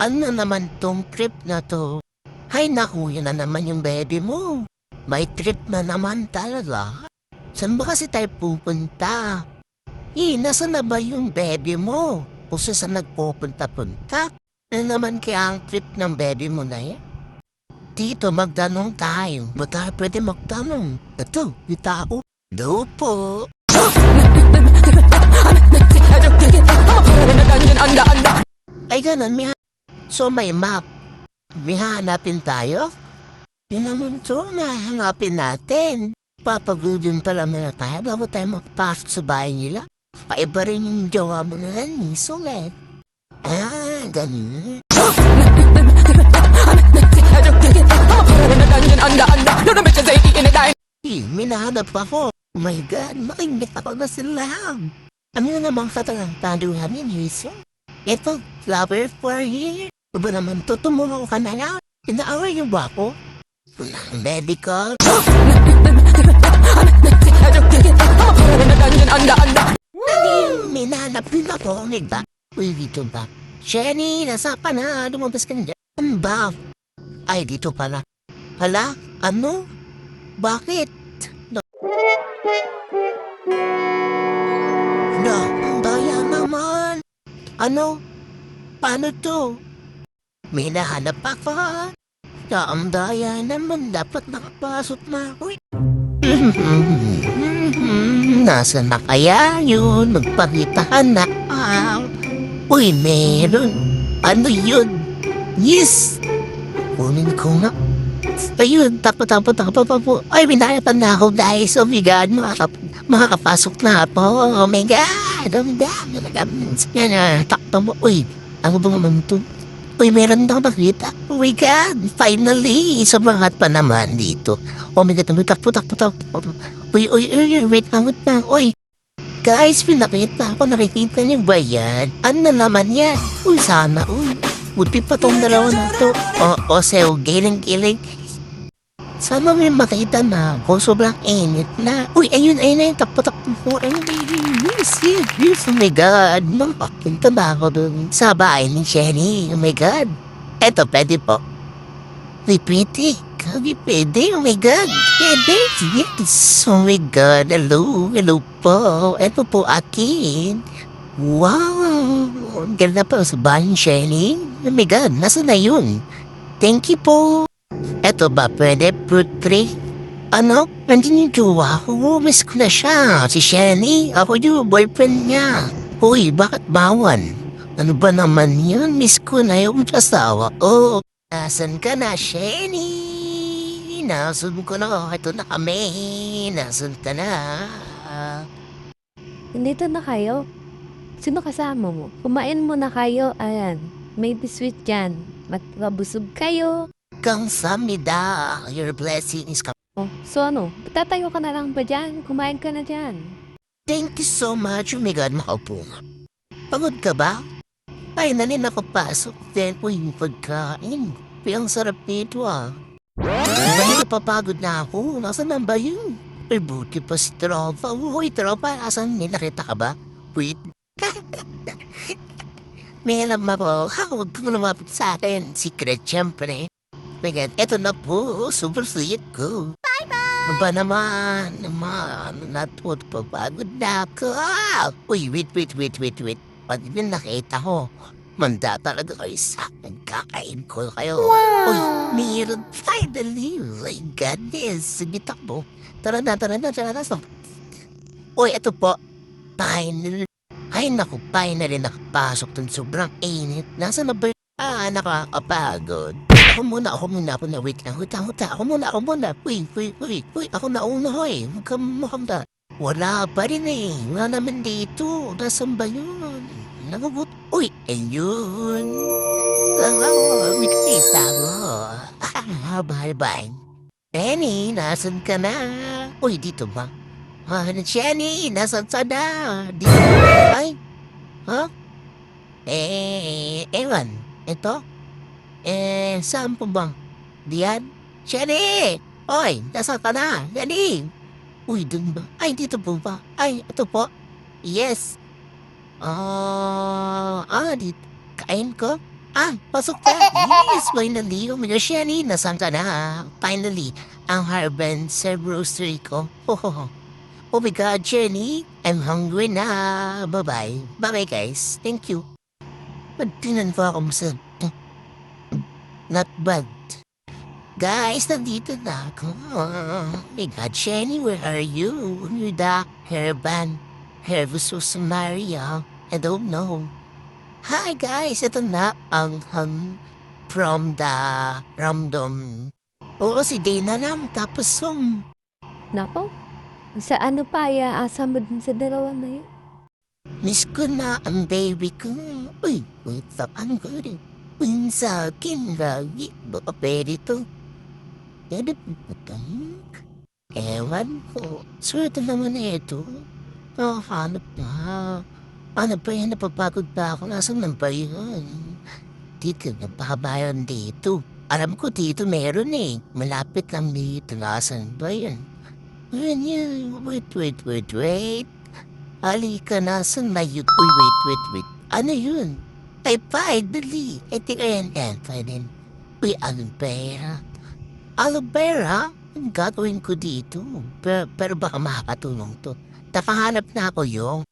Ano naman tong trip na to? Hay naku, yun na naman yung baby mo. May trip na naman talaga. Saan ba kasi tayo pupunta? Nasaan na ba yung baby mo? Kung saan nagpupunta-punta? Ano naman kaya ang trip ng baby mo na yan? Dito, magtanong tayo. Ba tayo pwede magtanong? Ito, yung tao. Do po. Ay ganun, so may map. May hanapin tayo? Yun naman to, nahanapin natin. Papagudin pala muna tayo bago tayo magpasok sa bahay nila. Paiba rin yung jowa mo na yan, sulit. Ganun. May nahanap ako. Oh my God, makingit ako na sila. Ano na namang katalantaduhan ni Yuso? Ito, flower for here. Ba naman to, tumulong ka na lang. Inaaway niyo ba ako? Medical? May nahanap din ako, nigba. Uy, dito ba? Jenny, nasa pa na? Lumabas ka na dyan. Ano ba? Ay, dito pala. Hala? Ano? Bakit? Ang daya naman. Ano? Paano to? May nahanap ako. Ang daya naman. Dapat nakapasok na ako. Nasaan na kaya yun? Magpakitahan na. Uy, meron. Ano yun? Yes! Kunin ko nga. Ayun, tapo. Ay, minahirapan na ako, guys. Oh my God, makakapasok na ako. Oh my God, oh my God. Yan, takto mo. Uy, ano ba naman ito? Uy, meron na makita. Oh my God, finally. Sobrang hot pa naman dito. Oh my God, takpo. Uy, wait lang. Uy, guys, pinakita ako. Nakikita niyo ba yan? Ano na naman yan? Uy, sana, uy. Buti pa tong dalawa na to. Sew, giling. Sana may makita na ako. Sobrang init na. Uy, ayun na yung takpo po. Yes. Oh my God. Makapunta na ako dun sa bahay ni Jenny. Oh my God. Eto, pwede po. Uy, pwede. Pwede. Oh my God. Pwede. Yes. Oh my God. Hello po. Eto po akin. Wow. Ang ganda pa sa bahay ni Jenny. Oh my God. Nasaan na yun? Thank you po. Eto ba, pwede? Fruit tree? Ano? Nandun yung jowa ko. Miss ko na siya. Si Jenny. Ako yung boyfriend niya. Uy, bakit bawan? Ano ba naman yun? Miss ko na yung asawa ko. Nasaan ka na, Jenny? Nasaan ko na. Ito na kami. Nasaan ka na? Nandito na kayo? Sino kasama mo? Kumain mo na kayo. Ayan, may biscuit dyan. Magkabusog kayo. Kamsamida, your blessing is coming. Oh, so ano? Tatayo ka na lang ba dyan? Kumain ka na dyan. Thank you so much. Oh my God, makaupo nga. Pagod ka ba? Ay, nanin ako pasok. Then, uy, pagkain. Ang sarap nito Dahil napapagod na ako. Nasaan na ba yun? Ay, buti pa si Tropa. Uy, Tropa, asan niya? Nakita ka ba? Wait. May alam ako. Huwag mo lumapit sa akin. Secret, syempre. My God, eto na po. Super sweet ko. Bye-bye! Ba naman? Natut pa. Pagod na ako. Uy, wait. Pag yun nakita ko, manda talaga kayo sa akin. Kakain ko kayo. Wow! Uy, meron finally. My goodness. Sige, takbo. Tara na. Uy, eto po. Finally. Ay, naku, finally nakapasok dun. Sobrang init. Nasaan na ba yun? Nakakapagod. Ako muna. Wait lang. Ako muna. Uy. Ako nauna, hoy. Huwag ka makamda. Wala pa rin eh. Wala naman dito. Nasaan ba yun? Nagugut. Uy, ayun. Mikita mo. Bye. Jenny, nasan ka na? Uy, dito ba? Jenny, nasan ka na? Dito. Ay. Ha? Ewan. Ito? Saan po bang? Diyan? Jenny! Oy, nasaan ka na? Jenny! Uy, dun ba? Ay, dito po ba? Ay, ito po. Yes. Dito. Kain ko? Pasok ka. Yes, finally. Oh my gosh, Shani, nasaan ka na? Finally, ang Harbin Serve Roastery ko. Oh my God, Jenny, I'm hungry na. Bye-bye. Bye-bye, guys. Thank you. Magtinan pa ako sa... Not bad. Guys, nandito na ako. Oh my God, Jenny, where are you? You're the Harbin Herbusus Maria. I don't know. Hi guys, ito na ang from the random. Oo, si Dana nam, tapos Nako, sa ano pa iaasa mo dun sa dalawa na yun? miss ko na ang baby ko. Uy, what's up, ang good. Sa akin, lagi, baka pwede to. Ewan ko, swerte naman na ito. Hanap na. Ano ba yan? Napapagod pa ako. Nasaan na ba yun? Dito, napabayan dito. Alam ko dito meron eh. Malapit lang dito. Nasaan ba yan? Ayan yan. Wait. Halika, nasaan na yun? Uy, wait. Ano yun? Ay, finally. Ito yan. Fine. Uy, aloe vera. Aloe vera? Ang gagawin ko dito. Pero baka makakatulong to. Nakahanap na ako yung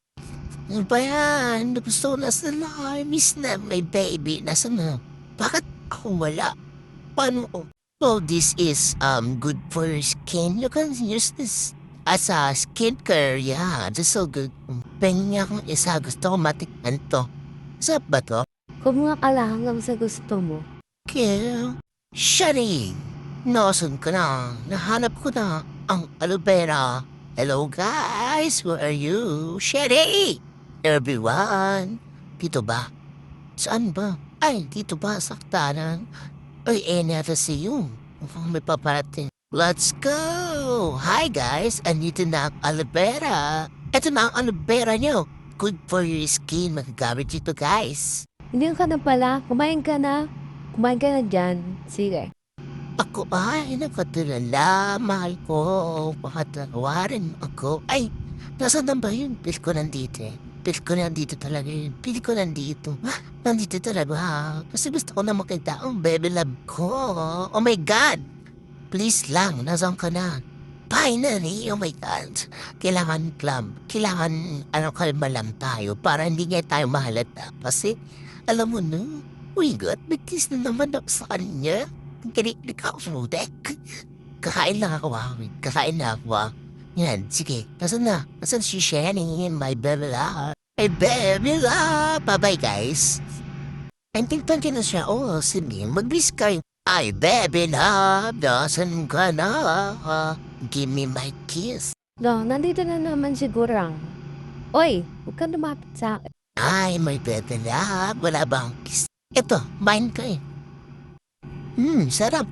ano ba yan? Gusto ko na sila. I miss na my baby. Nasaan na? Bakit ako wala? Paano ko? Well, this is good for your skin. You can use this as a skincare. Yeah, this is so good. Pengen akong isa. Gusto ko matikman to. Sarap ba to? Kung nga kalahanggang sa gusto mo. Okay. Shani! Nasaan ka na? Nahanap ko na ang aloe vera. Hello guys, where are you? Shani! Everyone, dito ba? Saan ba? Ay, dito ba? Saktanan? Ay, nata si you. Mukhang may paparating. Let's go! Hi guys, andito na ang aloe vera. Ito na ang aloe vera nyo. Good for your skin. Magagamit ito guys. Hindi ka na pala, kumain ka na. Kumain ka na dyan. Sige. Ako ay nakatulala. Mahal ko. Pakatawarin ako. Ay, nasaan na ba yun? Pil ko nandito eh. Pil ko nandito talaga yun. Pil ko nandito. Nandito talaga ha. Kasi gusto ko na makita ang baby love ko. Oh my God! Please lang, nasaan ka na? Finally, oh my God. Kailangan kalma lang tayo para hindi nga tayo mahalata. Kasi, alam mo na, uy God, may kiss na naman ako sa kanya. Kinikilig ako sa mutek. Kakain lang ako ha. Yan, sige. Nasaan na? Nasaan si Shani? My baby love. My baby love. Bye-bye, guys. Antingtan ka na siya. Oh, sige. Mag-bliss kayo. Ay, baby love. Nasaan ka na? Give me my kiss. No, nandito na naman si Gurang. Oy, huwag ka lumapit sa akin. Ay, my baby love. Wala bang kiss? Ito, mine ka eh. Sarap.